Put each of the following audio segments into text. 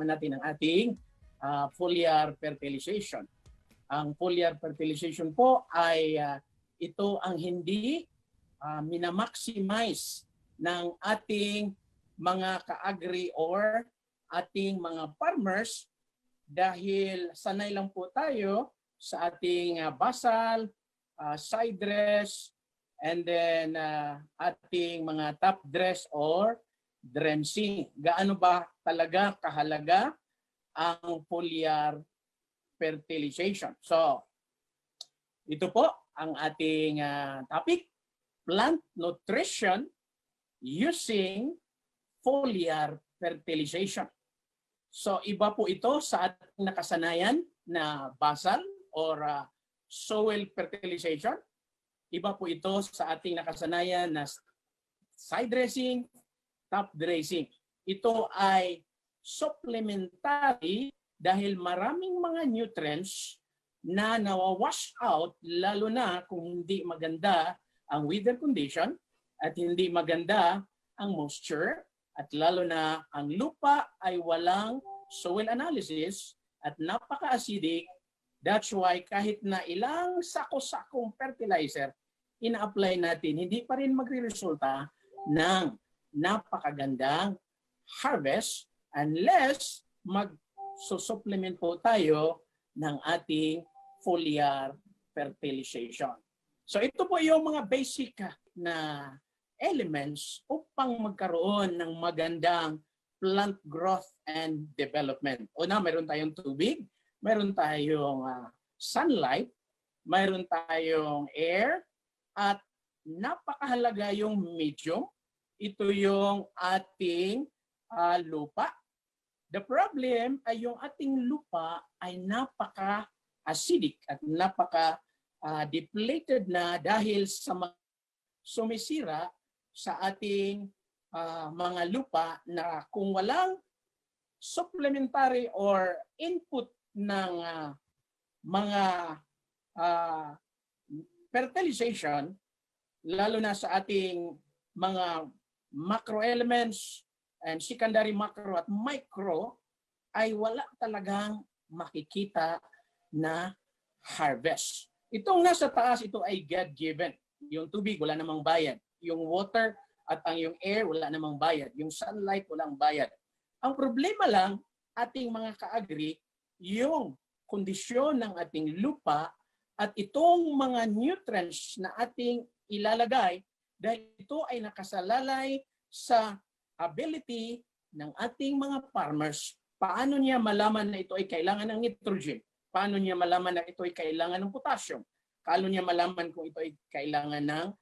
naman natin ang ating foliar fertilization. Ang foliar fertilization po ay ito ang hindi minamaximize ng ating mga ka-agri or ating mga farmers dahil sanay lang po tayo sa ating basal, side dress, and then ating mga top dress or drenching. Gaano ba talaga kahalaga ang foliar fertilization? So, ito po ang ating topic, plant nutrition using foliar fertilization. So, iba po ito sa ating nakasanayan na basal or soil fertilization. Iba po ito sa ating nakasanayan na side dressing, top dressing. Ito ay supplementary dahil maraming mga nutrients na nawawash out lalo na kung hindi maganda ang weather condition at hindi maganda ang moisture at lalo na ang lupa ay walang soil analysis at napaka-acidic. That's why kahit na ilang sako-sakong fertilizer ina-apply natin, hindi pa rin magre-resulta ng napakagandang harvest unless mag-supplement po tayo ng ating foliar fertilization. So ito po yung mga basic na elements upang magkaroon ng magandang plant growth and development. Una, mayroon tayong tubig, mayroon tayong sunlight, mayroon tayong air, at napakahalaga yung medium. Ito yung ating lupa. The problem ay yung ating lupa ay napaka-acidic at napaka-depleted na dahil sa sumisira sa ating mga lupa na kung walang supplementary or input ng mga fertilization, lalo na sa ating mga macro elements and secondary macro at micro, ay wala talagang makikita na harvest. Itong nasa taas, ito ay God-given. Yung tubig, wala namang bayad. Yung water at yung air, wala namang bayad. Yung sunlight, walang bayad. Ang problema lang, ating mga ka-agri, yung kondisyon ng ating lupa at itong mga nutrients na ating ilalagay dahil ito ay nakasalalay sa ability ng ating mga farmers. Paano niya malaman na ito ay kailangan ng nitrogen? Paano niya malaman na ito ay kailangan ng potassium? Paano niya malaman kung ito ay kailangan ng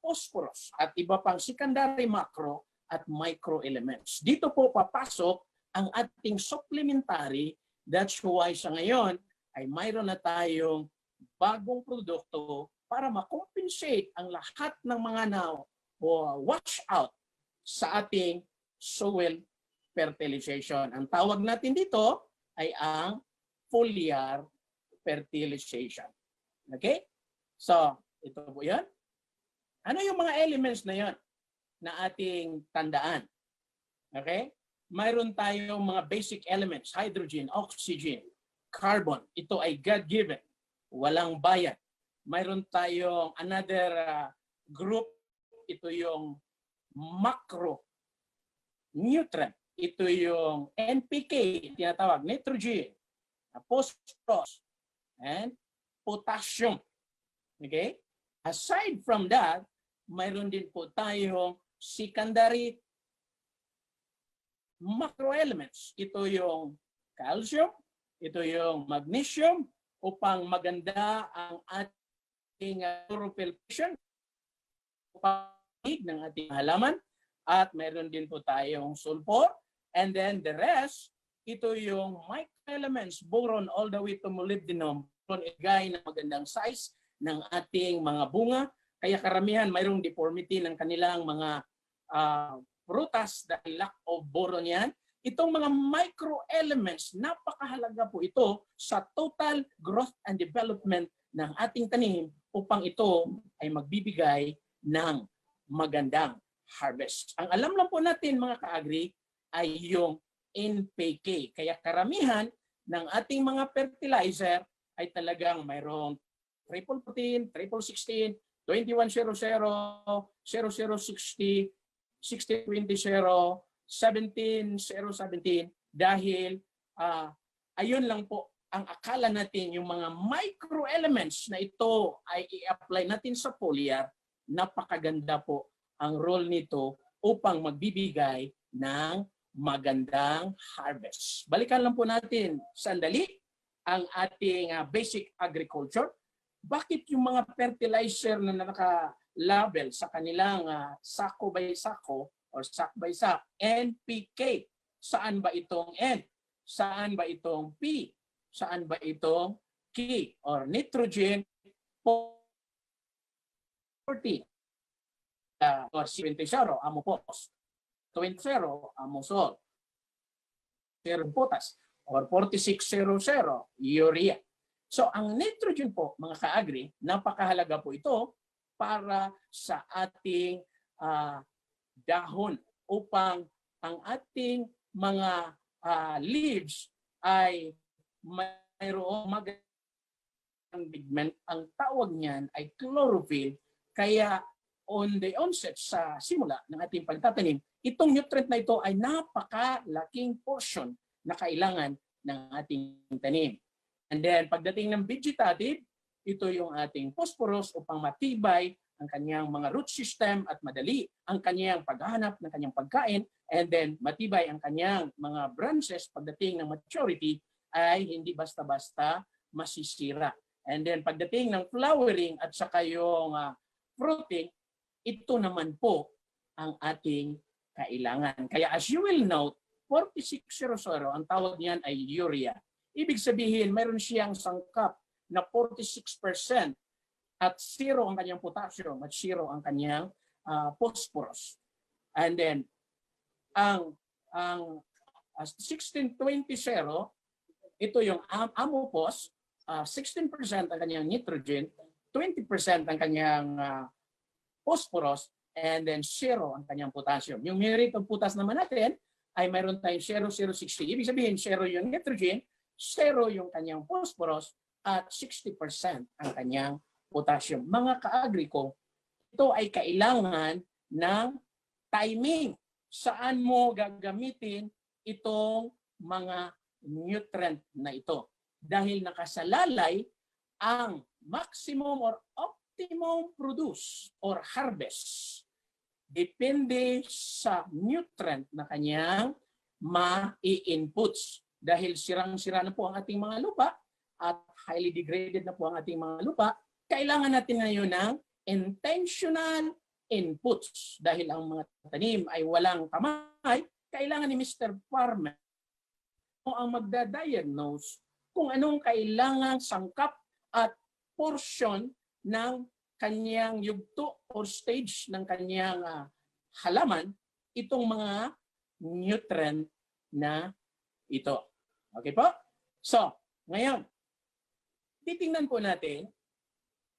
phosphorus at iba pang secondary macro at micro elements? Dito po papasok ang ating supplementary. That's why sa ngayon ay mayroon na tayong bagong produkto para makompensate ang lahat ng mga wash out sa ating soil fertilization. Ang tawag natin dito ay ang foliar fertilization. Okay? So, ito po yan. Ano yung mga elements na yon na ating tandaan? Okay? Mayroon tayong mga basic elements, hydrogen, oxygen, carbon. Ito ay God-given. Walang bayad. Mayroon tayong another group. Ito yung macro nutrient. Ito yung NPK, tinatawag, nitrogen, phosphorus, and potassium. Okay? Aside from that, mayroon din po tayong secondary macroelements. Ito yung calcium, ito yung magnesium, upang maganda ang ating chlorophyllation ng ating halaman. At meron din po tayong sulfur. And then the rest, ito yung microelements, boron all the way to molybdenum. Igay na magandang size ng ating mga bunga. Kaya karamihan mayroong deformity ng kanilang mga prutas dahil lack of boron yan. Itong mga microelements, napakahalaga po ito sa total growth and development ng ating tanim upang ito ay magbibigay ng magandang harvest. Ang alam lang po natin mga ka-agri ay yung NPK. Kaya karamihan ng ating mga fertilizer ay talagang mayroong triple 14, triple 16, 2100, 0060, 6020, 17017 dahil ayun lang po ang akala natin yung mga microelements na ito ay i-apply natin sa foliar. Napakaganda po ang role nito upang magbibigay ng magandang harvest. Balikan lang po natin sandali ang ating basic agriculture. Bakit yung mga fertilizer na naka-label sa kanilang sako by sako or sack by sack, NPK? Saan ba itong N? Saan ba itong P? Saan ba itong K? Or nitrogen 40 or 70 amopos, 20 amosol, 0 potas, or 4600 urea. So ang nitrogen po, mga ka-agri, napakahalaga po ito para sa ating dahon upang ang ating mga leaves ay mayroong magandang pigment. Ang tawag niyan ay chlorophyll. Kaya on the onset sa simula ng ating pagtatanim, itong nutrient na ito ay napakalaking portion na kailangan ng ating tanim. And then pagdating ng vegetative, ito yung ating phosphorus upang matibay ang kanyang mga root system at madali ang kanyang paghahanap ng kanyang pagkain, and then matibay ang kanyang mga branches pagdating ng maturity ay hindi basta-basta masisira. And then pagdating ng flowering at saka yung fruiting, ito naman po ang ating kailangan. Kaya as you will note, 4600, ang tawag niyan ay urea. Ibig sabihin, mayroon siyang sangkap na 46% at 0 ang kanyang potassium at 0 ang kanyang phosphorus. And then, ang 1620, ito yung amopos, 16% ang kanyang nitrogen, 20% ang kanyang phosphorus, and then 0 ang kanyang potassium. Yung rate of potas naman natin ay mayroon tayong 0,060. Ibig sabihin, 0 yung nitrogen, 0 yung kanyang phosphorus, at 60% ang kanyang potassium. Mga ka-agri ko, ito ay kailangan ng timing. Saan mo gagamitin itong mga nutrient na ito? Dahil nakasalalay ang maximum or optimum produce or harvest. Depende sa nutrient na kanyang ma-i-inputs. Dahil sirang-sira na po ang ating mga lupa at highly degraded na po ang ating mga lupa, kailangan natin ngayon ng intentional inputs. Dahil ang mga tanim ay walang kamay, kailangan ni Mr. Farmer ang magda-diagnose kung anong kailangang sangkap at portion ng kanyang yugto or stage ng kanyang halaman, itong mga nutrient na ito. Okay po? So, ngayon, titingnan po natin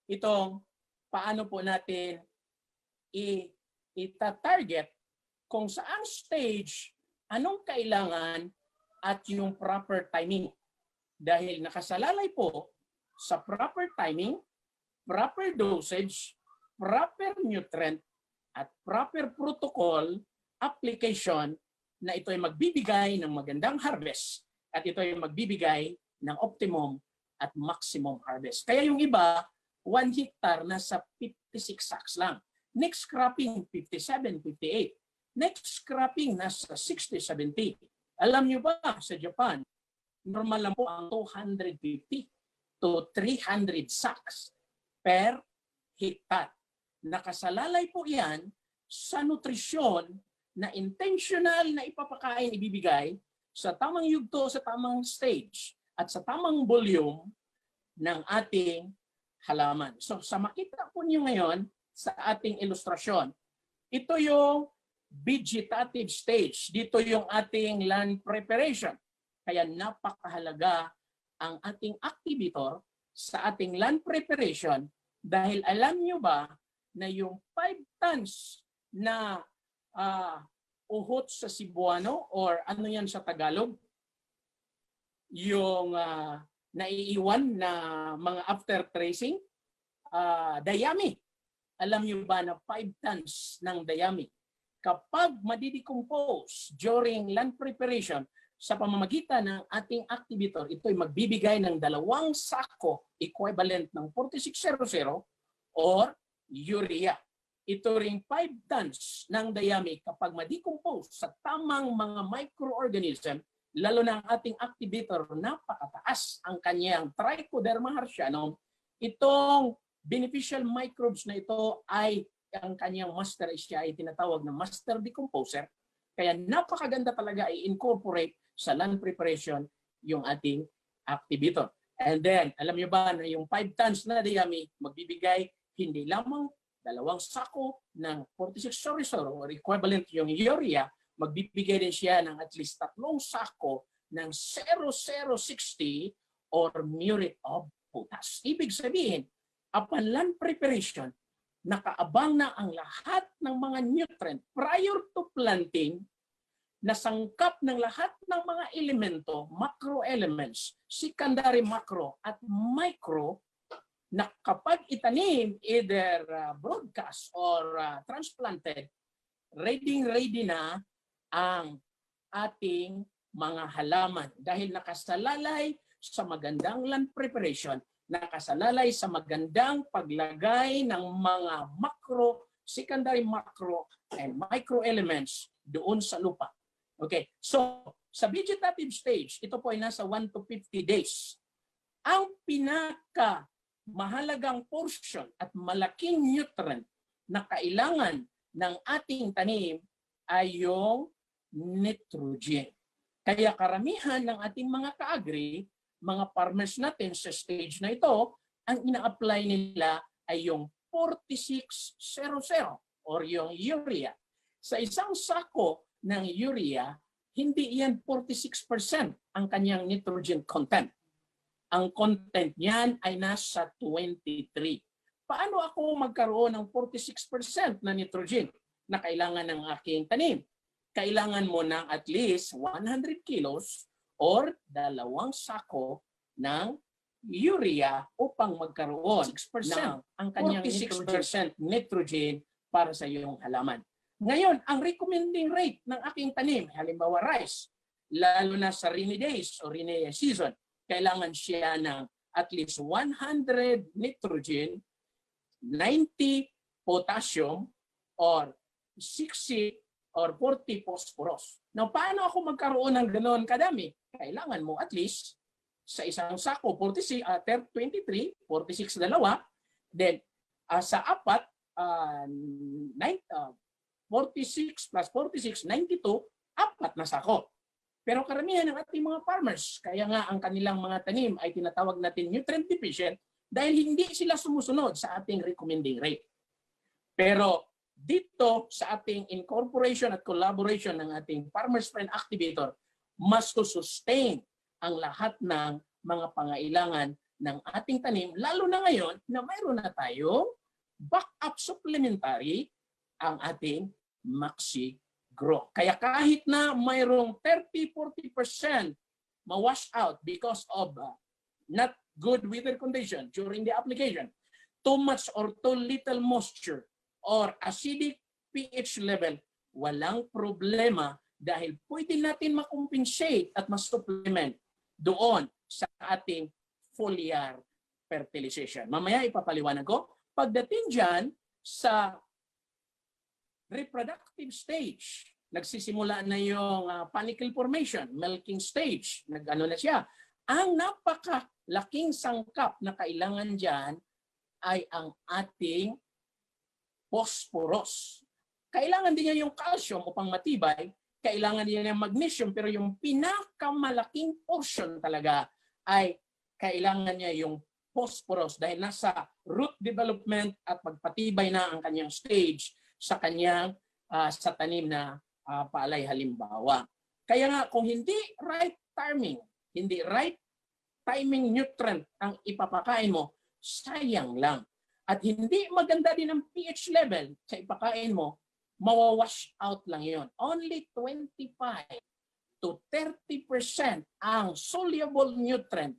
itong paano po natin ita-target kung saang stage, anong kailangan at yung proper timing. Dahil nakasalalay po sa proper timing, proper dosage, proper nutrient, at proper protocol application na ito ay magbibigay ng magandang harvest at ito ay magbibigay ng optimum at maximum harvest. Kaya yung iba, 1 hectare nasa 56 sacks lang. Next cropping, 57, 58. Next cropping, nasa 60, 70. Alam nyo ba, sa Japan, normal lang po ang 250 to 300 sacks per hectare. Nakasalalay po yan sa nutrisyon na intentional na ipapakain, ibibigay sa tamang yugto, sa tamang stage, at sa tamang volume ng ating halaman. So sa makita po niyo ngayon sa ating ilustrasyon, ito yung vegetative stage. Dito yung ating land preparation. Kaya napakahalaga ang ating activator sa ating land preparation dahil alam nyo ba na yung 5 tons na uhot sa Cebuano or ano yan sa Tagalog? Yung naiiwan na mga after tracing, dayami. Alam niyo ba na 5 tons ng dayami kapag madidecompose during land preparation sa pamamagitan ng ating activator, ito ay magbibigay ng 2 sako equivalent ng 4600 or urea. Ito ring 5 tons ng dayami kapag ma-decompose sa tamang mga microorganism, lalo na ang ating activator, napakataas ang kanyang Trichoderma harshanum. Itong beneficial microbes na ito ay ang kanyang master, siya ay tinatawag na master decomposer. Kaya napakaganda talaga i-incorporate sa land preparation yung ating activator. And then, alam niyo ba na yung 5 tons na dayami magbibigay hindi lamang 2 sako ng 4600 or equivalent yung urea, magbibigay din siya ng at least 3 sako ng 0060 or muriate of potash. Ibig sabihin, upon land preparation, nakaabang na ang lahat ng mga nutrient prior to planting, nasangkap ng lahat ng mga elemento, macro elements, secondary macro at micro, na kapag itanim, either broadcast or transplanted, ready na ang ating mga halaman dahil nakasalalay sa magandang land preparation, nakasalalay sa magandang paglagay ng mga macro, secondary macro, and micro elements doon sa lupa. Okay, so sa vegetative stage, ito po ay nasa 1 to 50 days. Ang pinaka mahalagang portion at malaking nutrient na kailangan ng ating tanim ay yung nitrogen. Kaya karamihan ng ating mga ka-agri, mga farmers natin sa stage na ito, ang ina-apply nila ay yung 4600 or yung urea. Sa isang sako ng urea, hindi yan 46% ang kanyang nitrogen content. Ang content niyan ay nasa 23. Paano ako magkaroon ng 46% na nitrogen na kailangan ng aking tanim? Kailangan mo ng at least 100 kilos or 2 sako ng urea upang magkaroon 6% ng ang kanyang 46% nitrogen para sa iyong halaman. Ngayon, ang recommending rate ng aking tanim, halimbawa rice, lalo na sa rainy days o rainy season, kailangan siya ng at least 100 nitrogen, 90 potassium, or 60 or 40 phosphorus. Now, paano ako magkaroon ng ganoon kadami? Kailangan mo at least sa isang sako, 23, 46 dalawa, then sa apat, 46 plus 46, 92, 4 na sako. Pero karamihan ng ating mga farmers, kaya nga ang kanilang mga tanim ay tinatawag natin nutrient deficient dahil hindi sila sumusunod sa ating recommending rate. Pero dito sa ating incorporation at collaboration ng ating Farmers Friend Activator, mas sustain ang lahat ng mga pangailangan ng ating tanim, lalo na ngayon na mayroon na tayong backup supplementary ang ating Maxi Grow. Kaya kahit na mayroong 30-40% ma-wash out because of not good weather condition during the application, too much or too little moisture, or acidic pH level, walang problema dahil pwede natin makompensate at mas-supplement doon sa ating foliar fertilization. Mamaya ipapaliwanag ko. Pagdating dyan sa reproductive stage, nagsisimula na yung panicle formation, milking stage, nag-ano na siya. Ang napakalaking sangkap na kailangan dyan ay ang ating phosphorus. Kailangan din niya yung calcium upang matibay, kailangan din niya yung magnesium, pero yung pinakamalaking portion talaga ay kailangan niya yung phosphorus dahil nasa root development at pagpatibay na ang kanyang stage sa kanyang sa tanim na palay halimbawa. Kaya nga kung hindi right timing nutrient ang ipapakain mo, sayang lang. At hindi maganda din ang pH level sa ipakain mo, mawawash out lang yon. Only 25 to 30% ang soluble nutrient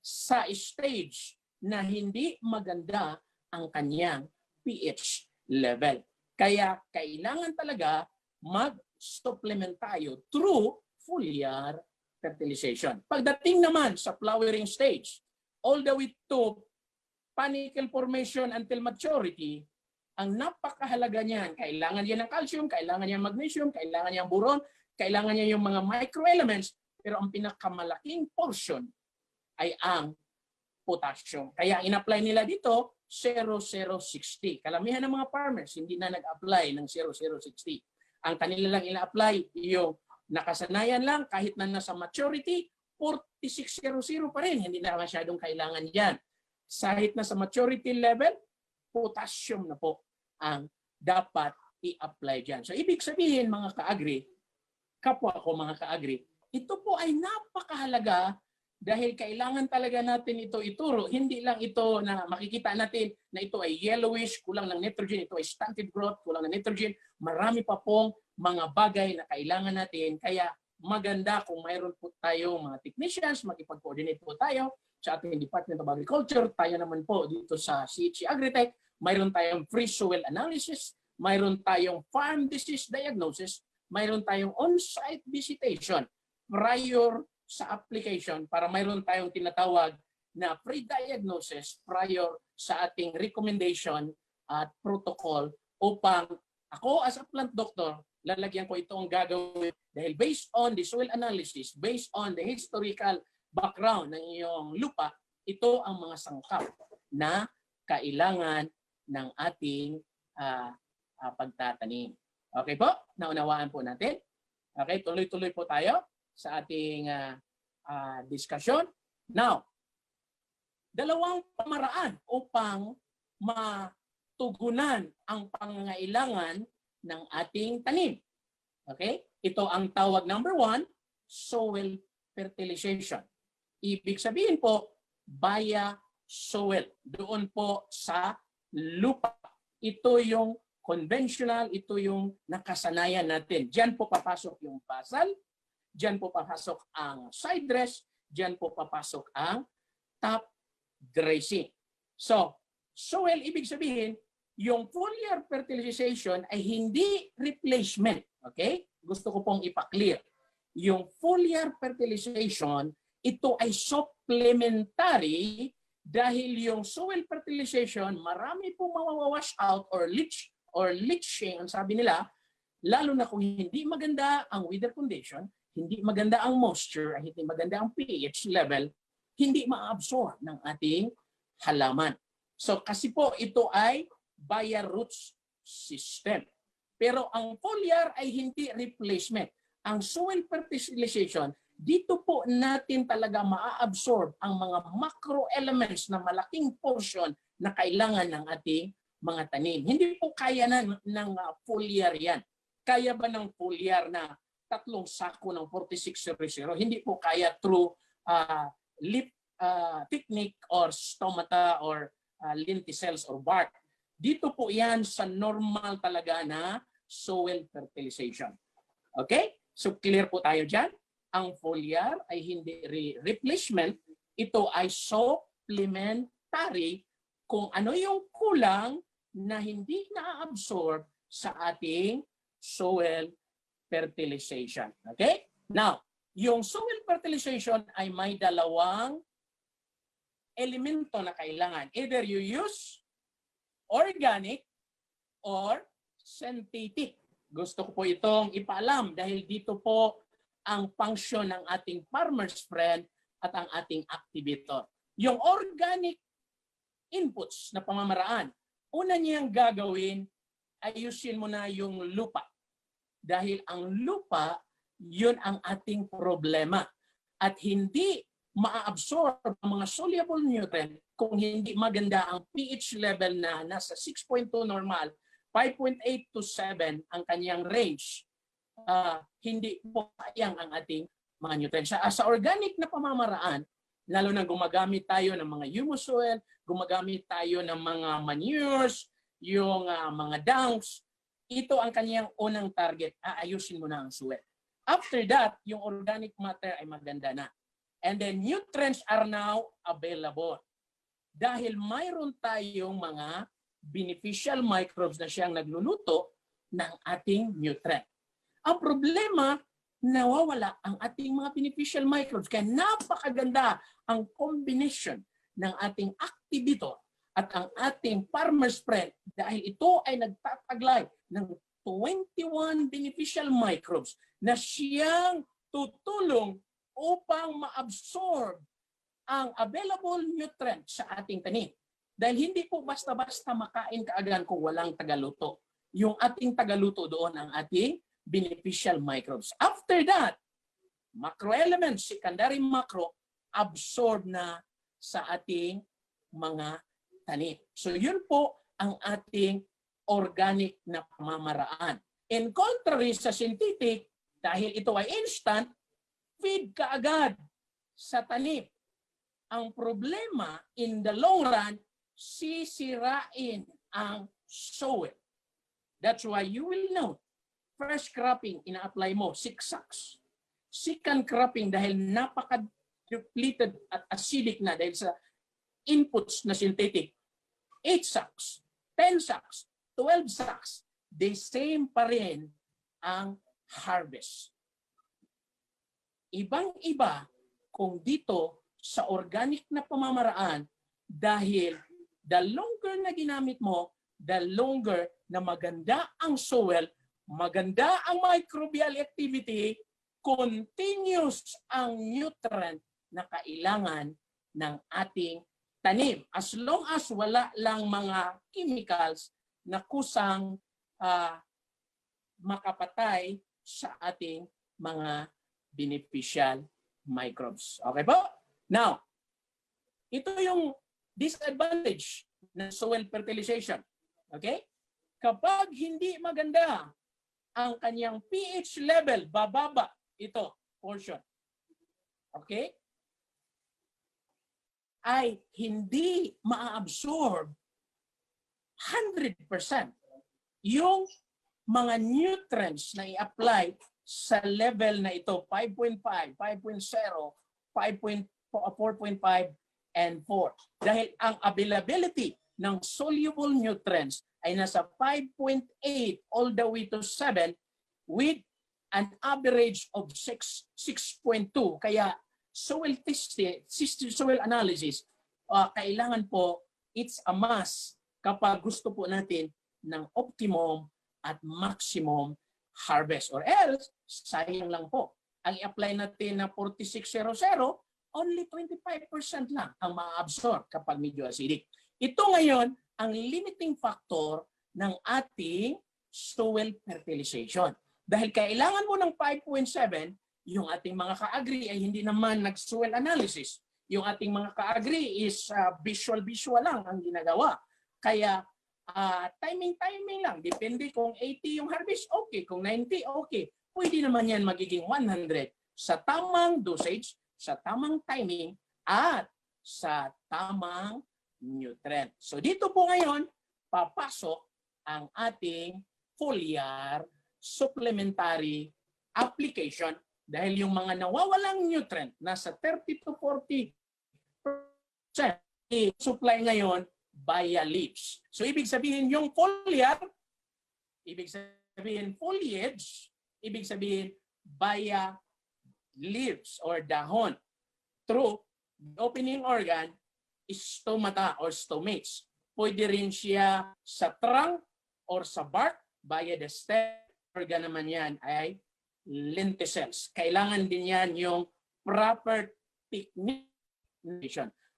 sa stage na hindi maganda ang kanyang pH level. Kaya kailangan talaga mag-supplement tayo through foliar fertilization. Pagdating naman sa flowering stage, all the way to panicle formation until maturity, ang napakahalaga niyan, kailangan niya ng calcium, kailangan niya ng magnesium, kailangan niya ng boron, kailangan niya yung mga microelements, pero ang pinakamalaking portion ay ang potassium. Kaya in-apply nila dito, 0060. Kalamihan ng mga farmers, hindi na nag-apply ng 0060. Ang kanila lang ina-apply, yung nakasanayan lang, kahit na nasa maturity, 4600 pa rin. Hindi na masyadong kailangan yan. Kahit na sa maturity level, potassium na po ang dapat i-apply dyan. So, ibig sabihin, mga ka-agri, kapwa ko mga ka-agri, ito po ay napakahalaga dahil kailangan talaga natin ito ituro. Hindi lang ito na makikita natin na ito ay yellowish, kulang ng nitrogen, ito ay stunted growth, kulang ng nitrogen. Marami pa pong mga bagay na kailangan natin. Kaya maganda kung mayroon po tayo mga technicians, makipag-coordinate po tayo sa ating Department of Agriculture. Tayo naman po dito sa CHE Agritech, mayroon tayong free soil analysis, mayroon tayong farm disease diagnosis, mayroon tayong on-site visitation prior sa application para mayroon tayong tinatawag na pre-diagnosis prior sa ating recommendation at protocol upang ako as a plant doctor, lalagyan ko itong gagawin dahil based on the soil analysis, based on the historical background ng iyong lupa, ito ang mga sangkap na kailangan ng ating pagtatanim. Okay po? Naunawaan po natin. Okay, tuloy-tuloy po tayo sa ating discussion. Now, dalawang pamaraan upang matugunan ang pangangailangan ng ating tanim. Okay? Ito ang tawag number 1, soil fertilization. Ibig sabihin po, via soil. Doon po sa lupa. Ito yung conventional, ito yung nakasanayan natin. Diyan po papasok yung basal, diyan po papasok ang side dress, diyan po papasok ang top dressing. So, soil, ibig sabihin, yung foliar fertilization ay hindi replacement. Okay? Gusto ko pong ipa-clear. Yung foliar fertilization, ito ay supplementary dahil yung soil fertilization, marami pong mawawash out or leaching, ang sabi nila, lalo na kung hindi maganda ang weather condition, hindi maganda ang moisture, hindi maganda ang pH level, hindi ma-absorb ng ating halaman. So kasi po ito ay via roots system. Pero ang foliar ay hindi replacement. Ang soil fertilization, dito po natin talaga ma-absorb ang mga macro elements na malaking portion na kailangan ng ating mga tanim. Hindi po kaya ng foliar yan. Kaya ba ng foliar na 3 sako ng 4600? Hindi po kaya through leaf technique or stomata or lenticels or bark. Dito po yan sa normal talaga na soil fertilization. Okay? So clear po tayo dyan. Ang foliar ay hindi replacement. Ito ay supplementary kung ano yung kulang na hindi na-absorb sa ating soil fertilization. Okay? Now, yung soil fertilization ay may dalawang elemento na kailangan. Either you use organic or synthetic. Gusto ko po itong ipaalam dahil dito po ang function ng ating farmer's friend at ang ating activator. Yung organic inputs na pamamaraan, una niyang gagawin, ayusin mo na yung lupa. Dahil ang lupa, yun ang ating problema. At hindi ma-absorb ang mga soluble nutrient kung hindi maganda ang pH level na nasa 6.2 normal, 5.8 to 7 ang kanyang range. Hindi po kayang ang ating mga nutrients. Sa organic na pamamaraan, lalo na gumagamit tayo ng mga humus soil, gumagamit tayo ng mga manures, yung mga dungs, ito ang kanyang unang target. Aayusin mo na ang soil. After that, yung organic matter ay maganda na. And then nutrients are now available. Dahil mayroon tayong mga beneficial microbes na siyang nagluluto ng ating nutrient. Ang problema, nawawala ang ating mga beneficial microbes. Kaya napakaganda ang combination ng ating activator at ang ating farmer's friend dahil ito ay nagtataglay ng 21 beneficial microbes na siyang tutulong upang ma-absorb ang available nutrient sa ating tanim. Dahil hindi po basta-basta makain kaagad kung walang tagaluto. Yung ating tagaluto doon ang ating beneficial microbes. After that, macroelements, secondary macro, absorb na sa ating mga tanim. So yun po ang ating organic na pamamaraan. In contrary sa synthetic, dahil ito ay instant, feed kaagad sa tanim. Ang problema, in the long run, sisirain ang soil. That's why you will know, first cropping, ina-apply mo, 6 sacks. Second cropping, dahil napaka-depleted at acidic na dahil sa inputs na synthetic, 8 sacks, 10 sacks, 12 sacks. The same pa rin ang harvest. Ibang-iba kung dito sa organic na pamamaraan dahil the longer na ginamit mo, the longer na maganda ang soil, maganda ang microbial activity, continuous ang nutrient na kailangan ng ating tanim. As long as wala lang mga chemicals na kusang makapatay sa ating mga beneficial microbes. Okay po? Now, ito yung disadvantage ng soil fertilization. Okay? Kapag hindi maganda ang kanyang pH level, bababa ito, portion. Okay? Ay hindi ma-absorb 100% yung mga nutrients na i-apply sa level na ito, 5.5, 5.0, 4.5, and 4. Dahil ang availability ng soluble nutrients ay nasa 5.8 all the way to 7 with an average of 6.2. Kaya soil testing, soil analysis, kailangan po, it's a must kapag gusto po natin ng optimum at maximum harvest. Or else, sayang lang po. Ang i-apply natin na 4600, only 25% lang ang ma-absorb kapag medyo acidic. Ito ngayon ang limiting factor ng ating soil fertilization. Dahil kailangan mo ng 5.7, yung ating mga ka-agri ay hindi naman nag-soil analysis. Yung ating mga ka-agri is visual lang ang ginagawa. Kaya timing lang. Depende kung 80 yung harvest, okay. Kung 90, okay. Pwede naman yan magiging 100 sa tamang dosage, sa tamang timing, at sa tamang nutrient. So dito po ngayon, papasok ang ating foliar supplementary application dahil yung mga nawawalang nutrient, nasa 30 to 40% supply ngayon via leaves. So ibig sabihin yung foliar, ibig sabihin foliage, ibig sabihin via leaves or dahon through the opening organ, stomata or stomates. Pwede rin siya sa trunk or sa bark via the stem. Organ naman yan ay lenticels. Kailangan din yan yung proper technique.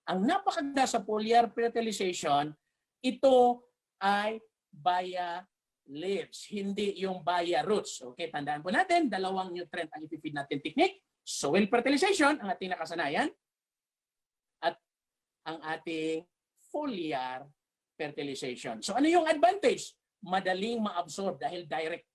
Ang napakaganda sa foliar fertilization, ito ay via leaves, hindi yung via roots. Okay, tandaan po natin, dalawang nutrient ang ipipid natin technique. Soil fertilization, ang ating nakasanayan, at ang ating foliar fertilization. So ano yung advantage? Madaling ma-absorb dahil direct.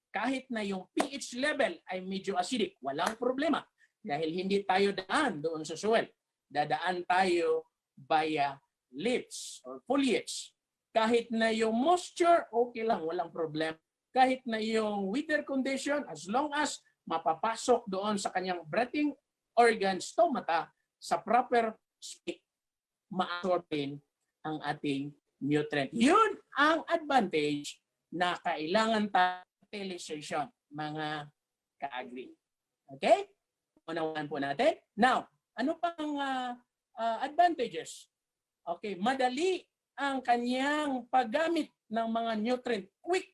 Kahit na yung pH level ay medyo acidic, walang problema. Dahil hindi tayo daan doon sa soil. Dadaan tayo via leaves or foliage. Kahit na yung moisture, okay lang, walang problema. kahit na yung weather condition, as long as mapapasok doon sa kanyang breathing organ, stomata, sa proper speed, ma-absorbin ang ating nutrient. Yun ang advantage na kailangan fertilization, mga ka-agri. Okay? Unawan po natin. Now, ano pang advantages? Okay, madali ang kanyang paggamit ng mga nutrient. Quick.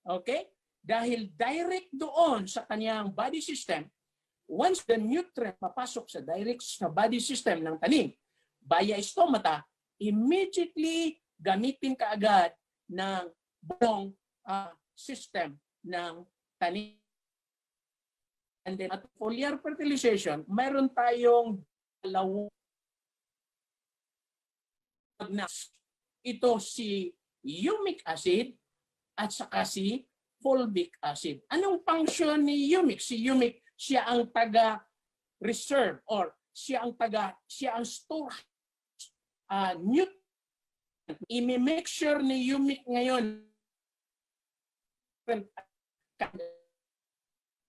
Okay? Dahil direct doon sa kanyang body system, once the nutrient papasok sa direct sa body system ng tanim, via stomata, immediately gamitin kaagad ng buong system ng tanim. And then at foliar fertilization, mayroon tayong dalawang ito si humic acid at saka si fulvic acid. Anong function ni humic? Si humic, siya ang taga-reserve or siya ang store nutrient. I-make sure ni humic ngayon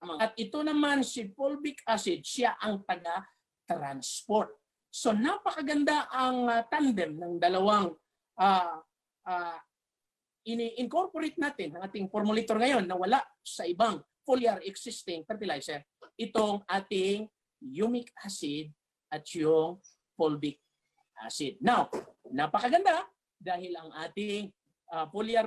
at ito naman si fulvic acid, siya ang taga-transport. So napakaganda ang tandem ng dalawang ini-incorporate natin ang ating formulator ngayon na wala sa ibang foliar existing fertilizer. Itong ating humic acid at yung fulvic acid. Now, napakaganda dahil ang ating foliar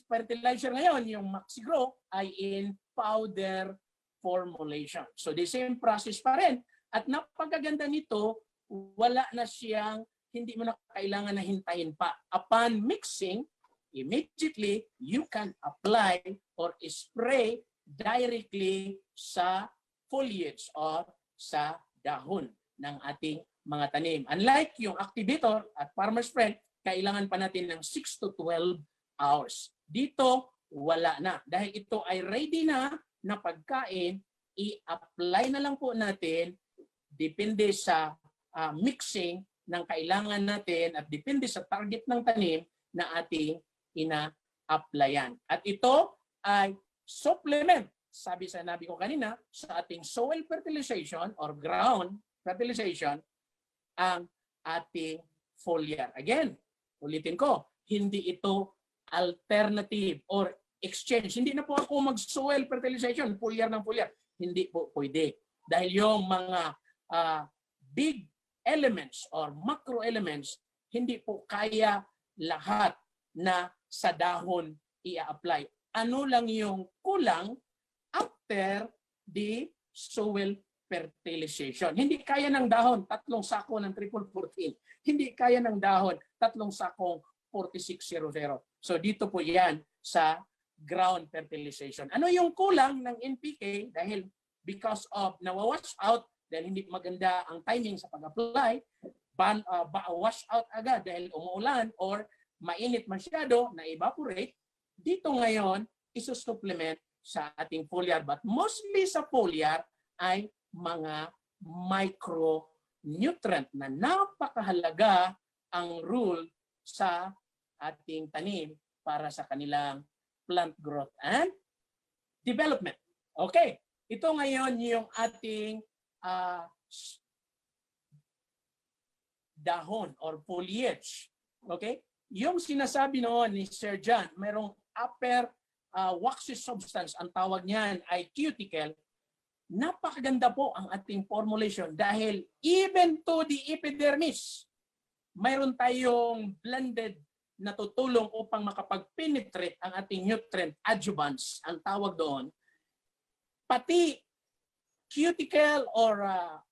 fertilizer ngayon, yung Maxigrow, ay in powder formulation. So the same process pa rin. At napakaganda nito, wala na siyang, hindi mo na kailangan na hintayin pa. Upon mixing, immediately you can apply or spray directly sa foliage or sa dahon ng ating mga tanim. Unlike yung activator at farmer's friend, kailangan pa natin ng 6 to 12 hours. Dito, wala na. Dahil ito ay ready na pagkain, i-apply na lang po natin depende sa mixing ng kailangan natin at depende sa target ng tanim na ating ina-applyan. At ito ay supplement, sabi ko kanina, sa ating soil fertilization or ground fertilization, ang ating foliar. Again, ulitin ko, hindi ito alternative or exchange. Hindi na po ako mag-soil fertilization, foliar ng foliar. Hindi po pwede. Dahil yung mga big elements or macro elements, hindi po kaya lahat na sa dahon i-apply. Ano lang yung kulang after the soil fertilization. Hindi kaya ng dahon 3 sako ng triple 14. Hindi kaya ng dahon 3 sakong 4600. So dito po yan sa ground fertilization. Ano yung kulang ng NPK dahil because of nawawash out dahil hindi maganda ang timing sa pag-apply, wash out agad dahil umuulan or mainit masyado na evaporate, dito ngayon isusupplement sa ating foliar. But mostly sa foliar ay mga micronutrient na napakahalaga ang role sa ating tanim para sa kanilang plant growth and development. Okay, ito ngayon yung ating dahon or foliage. Okay, yung sinasabi noon ni Sir John, mayroong upper waxy substance, ang tawag niyan ay cuticle. Napakaganda po ang ating formulation dahil even to the epidermis, mayroon tayong blended na tutulong upang makapag-penetrate ang ating nutrient adjuvants, ang tawag doon. Pati cuticle or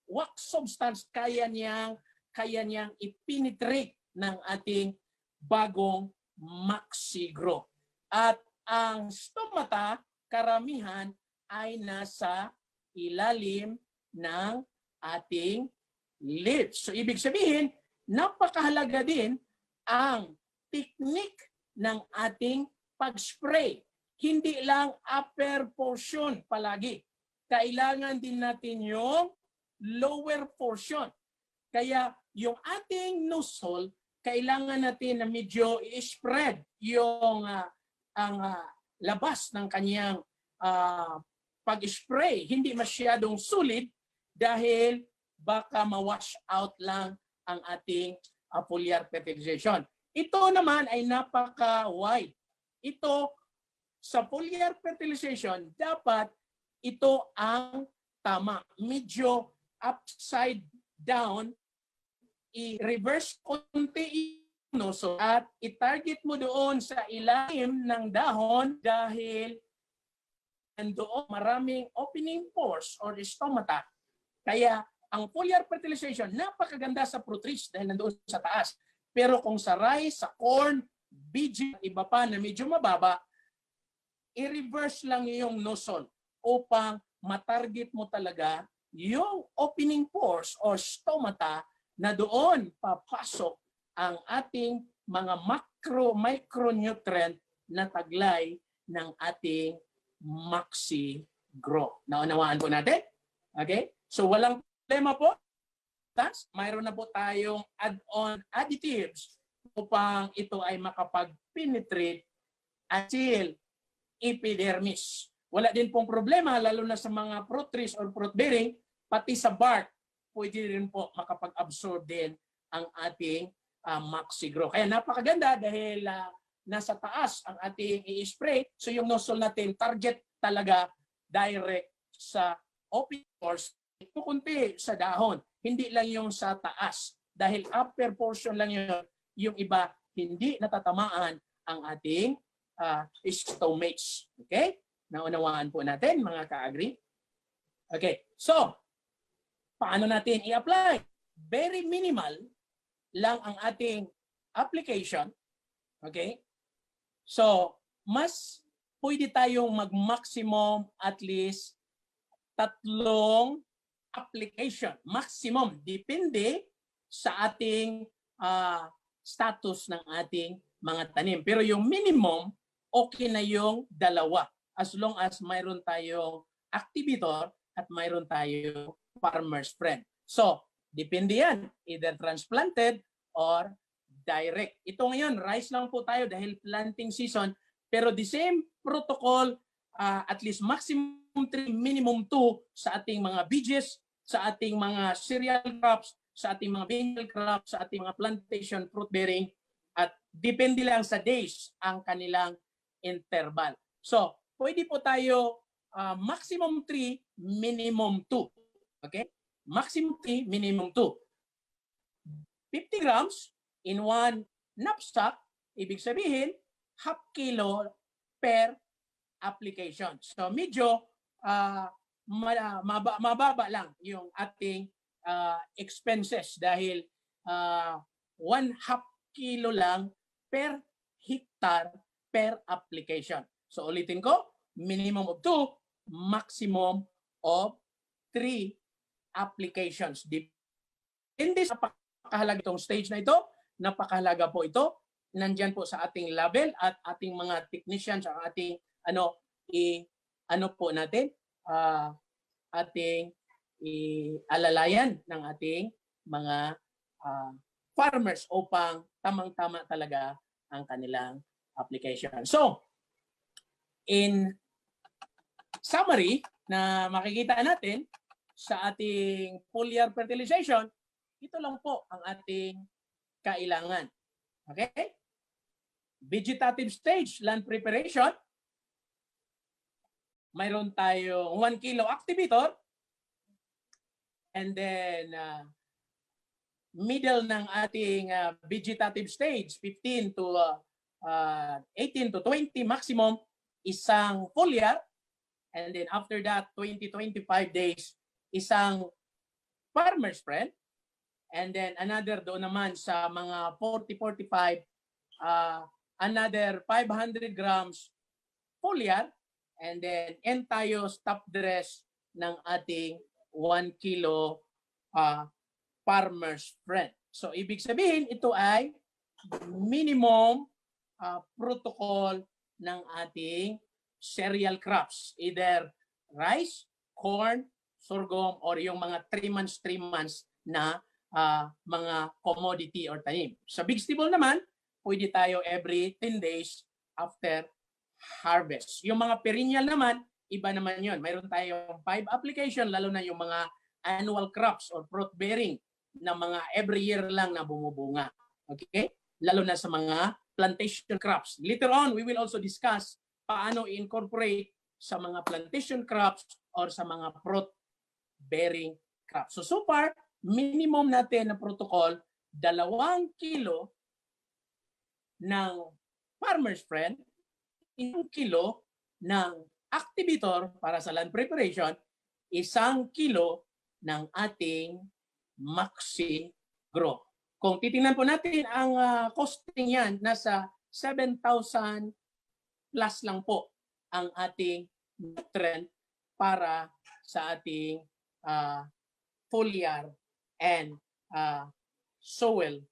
wax substance kaya niyang i-penetrate ng ating bagong Maxigrow. At ang stomata, karamihan ay nasa ilalim ng ating leaves. So ibig sabihin, napakahalaga din ang technique ng ating pag-spray. Hindi lang upper portion palagi. Kailangan din natin yung lower portion. Kaya yung ating nozzle, kailangan natin na medyo i-spread yung ang labas ng kanyang pag-spray hindi masyadong sulit dahil baka ma-wash out lang ang ating foliar fertilization. Ito naman ay napaka-wide. Ito sa foliar fertilization, dapat ito ang tama. Medyo upside down, i-reverse konti so at i-target mo doon sa ilalim ng dahon dahil nandoon maraming opening pores or stomata. Kaya ang foliar fertilization, napakaganda sa fruit trees dahil nandoon sa taas. Pero kung sa rice, sa corn, BG, iba pa na medyo mababa, i-reverse lang yung nozzle upang matarget mo talaga yung opening pores or stomata na doon papasok ang ating mga micronutrient na taglay ng ating Maxi-Grow. Naunawaan po natin? Okay? So walang problema po. Mayroon na po tayong add-on additives upang ito ay makapag-penetrate until epidermis. Wala din pong problema, lalo na sa mga fruit trees or fruit bearing, pati sa bark, pwede rin po makapag-absorb din ang ating Maxi-Grow. Kaya napakaganda dahil nasa taas ang ating i-spray. So yung nozzle natin, target talaga direct sa open pores. Ito kunti sa dahon, hindi lang yung sa taas. Dahil upper portion lang yun, yung iba hindi natatamaan ang ating stomates. Okay? Naunawaan po natin mga ka-agree. Okay, so paano natin i-apply? Very minimal lang ang ating application. Okay? So, mas pwede tayong mag-maximum at least 3 application. Maximum. Depende sa ating status ng ating mga tanim. Pero yung minimum, okay na yung 2. As long as mayroon tayong activator at mayroon tayong farmer's friend. So, depende yan. Either transplanted or direct. Ito ngayon, rice lang po tayo dahil planting season. Pero the same protocol, at least maximum 3, minimum 2 sa ating mga veggies, sa ating mga cereal crops, sa ating mga bean crops, sa ating mga plantation, fruit bearing, at depende lang sa days ang kanilang interval. So, pwede po tayo maximum 3, minimum 2. Okay? Maximum 3, minimum 2. 50 grams in 1 knapsack, ibig sabihin, half kilo per application. So medyo mababa lang yung ating expenses dahil 1/2 kilo lang per hectare per application. So ulitin ko, minimum of 2, maximum of 3 applications. Depende sa napakahalaga itong stage na ito, napakahalaga po ito. Nandyan po sa ating label at ating mga technicians, ang ating po natin, ating alalayan ng ating mga farmers upang tamang-tama talaga ang kanilang application. So, in summary na makikita natin sa ating foliar fertilization, ito lang po ang ating kailangan. Okay? Vegetative stage, land preparation. Mayroon tayong 1 kilo activator. And then, middle ng ating vegetative stage, 15 to 18 to 20 maximum, isang foliar. And then after that, 20-25 days, isang farmer's friend. And then another doon naman sa mga 40-45, another 500 grams foliar. And then end tayo stop dress ng ating 1 kilo farmer's friend. So ibig sabihin, ito ay minimum protocol ng ating cereal crops. Either rice, corn, sorghum, or yung mga 3 months na mga commodity or tanim. Sa vegetable naman, pwede tayo every 10 days after harvest. Yung mga perennial naman, iba naman yun. Mayroon tayong 5 application, lalo na yung mga annual crops or fruit-bearing na mga every year lang na bumubunga. Okay? Lalo na sa mga plantation crops. Later on, we will also discuss paano i-incorporate sa mga plantation crops or sa mga fruit-bearing crops. So far, minimum natin na protocol, 2 kilo ng farmer's friend, 1 kilo ng activator para sa land preparation, 1 kilo ng ating Maxi Grow. Kung titingnan po natin ang costing yan, nasa 7,000 plus lang po ang ating nutrient para sa ating foliar and soil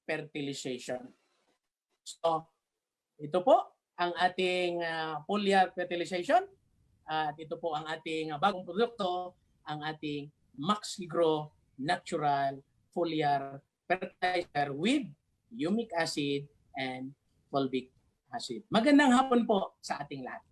fertilization. So, ito po ang ating foliar fertilization at ito po ang ating bagong produkto, ang ating Maxi Grow Natural Foliar Fertilizer with humic acid and fulvic acid. Magandang hapon po sa ating lahat.